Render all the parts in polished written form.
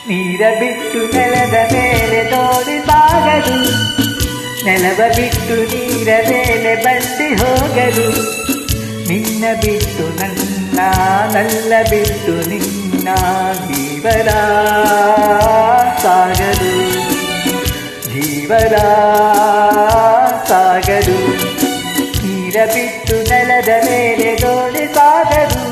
ನೀರ ಬಿಟ್ಟು ನೆಲದ ಮೇಲೆ ದೋಣಿ ಸಾಗದು, ನೆಲವ ಬಿಟ್ಟು ನೀರ ಮೇಲೆ ಬಂಡಿ ಹೋಗದು. ನಿನ್ನ ಬಿಟ್ಟು ನನ್ನ, ನನ್ನ ಬಿಟ್ಟು ನಿನ್ನ ಜೀವನ ಸಾಗದು, ಜೀವನ ಸಾಗದು. ನೀರ ಬಿಟ್ಟು ನೆಲದ ಮೇಲೆ ದೋಣಿ ಸಾಗದು.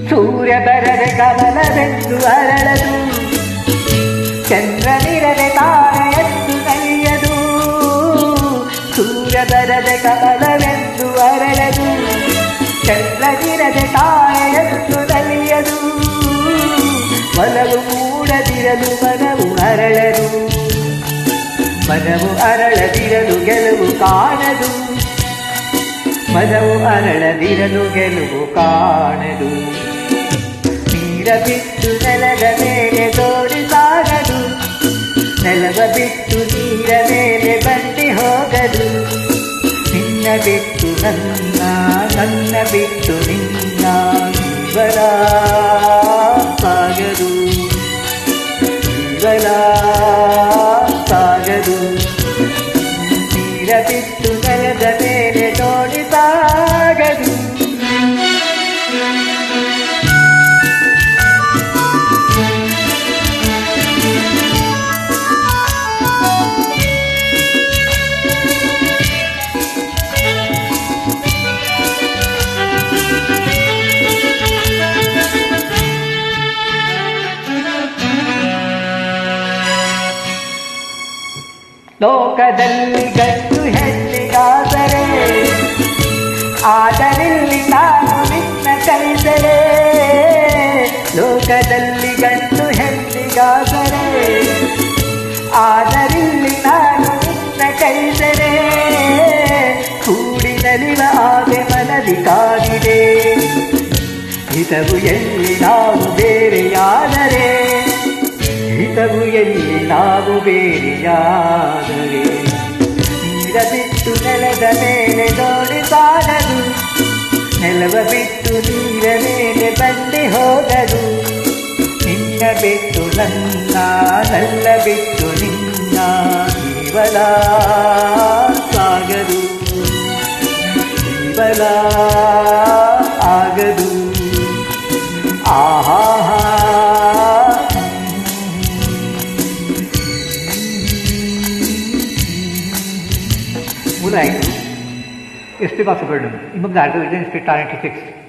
ಸೂರ್ಯ ಬರದೆ ಕಮಲವೆಂದು ಅರಳದು, ಚಂದ್ರನಿರದೆ ತಾರೆಯೆಂದು ನಲಿಯದು. ಸೂರ್ಯ ಬರದೆ ಕಮಲವೆಂದು ಅರಳದು, ಚಂದ್ರನಿರದೆ ತಾರೆಯೆಂದು ನಲಿಯದು. ಒಲವು ಮೂಡದಿರಲು ಮನವು ಅರಳದು, ಮನವು ಅರಳದಿರಲು ಗೆಲುವು ಕಾಣದು, ಮನವು ಅರಳದಿರಲು ಗೆಲುವು ಕಾಣದು. ನೀರ ಬಿಟ್ಟು ನೆಲದ ಮೇಲೆ ದೋಣಿ ಸಾಗದು, ನೆಲವ ಬಿಟ್ಟು ನೀರ ಮೇಲೆ ಬಂಡಿ ಹೋಗದು. ನಿನ್ನ ಬಿಟ್ಟು ನನ್ನ, ನನ್ನ ಬಿಟ್ಟು ನಿನ್ನ ಜೀವನ ಸಾಗದು, ಜೀವನ ಸಾಗದು. ನೀರ ಬಿಟ್ಟು ನೆಲದ ಮೇಲೆ ದೋಣಿ ಸಾಗದು. ಲೋಕದಲ್ಲಿ ಗಂಡು ಹೆಣ್ಣಿಗಾದರೆ, ಆದರಿಲ್ಲಿ ನಾನು ನಿನ್ನ ಕೈದರೆ. ಲೋಕದಲ್ಲಿ ಗಂಡು ಹೆಣ್ಣಿಗಾದರೆ, ಆದರಿಲ್ಲಿ ನಾನು ನಿನ್ನ ಕೈದರೆ. ಕೂಡಿನಲಿವ ಆದೆ ಮನದಿ ಕಾದಿದೆ, ಹಿತವು ಎಲ್ಲಿ ನಾವು ಬೇರೆಯಾದರೆ, ಹಿತವು ಎಲ್ಲಿ ನಾವು ಬೇರೆಯಾದರೆ. ನೀರ ಬಿಟ್ಟು ನೆಲದ ಮೇಲೆ ದೋಣಿ ಸಾಗದು, ನೆಲವ ಬಿಟ್ಟು ನೀರ ಮೇಲೆ ಬಂಡಿ ಹೋಗದು. ನಿನ್ನ ಬಿಟ್ಟು ನನ್ನ, ನನ್ನ ಬಿಟ್ಟು ನಿನ್ನ ಜೀವನ ಸಾಗದು, ಜೀವನ ಆಗದು. ಆಹಾ ಮೂಲ ಆಯಿತು. ಎಷ್ಟು ಬಾಕ್ಸ್ ಬರ್ಡು ನಿಮಗೆ ಆರ್ಡರ್ ಇದೆ, 96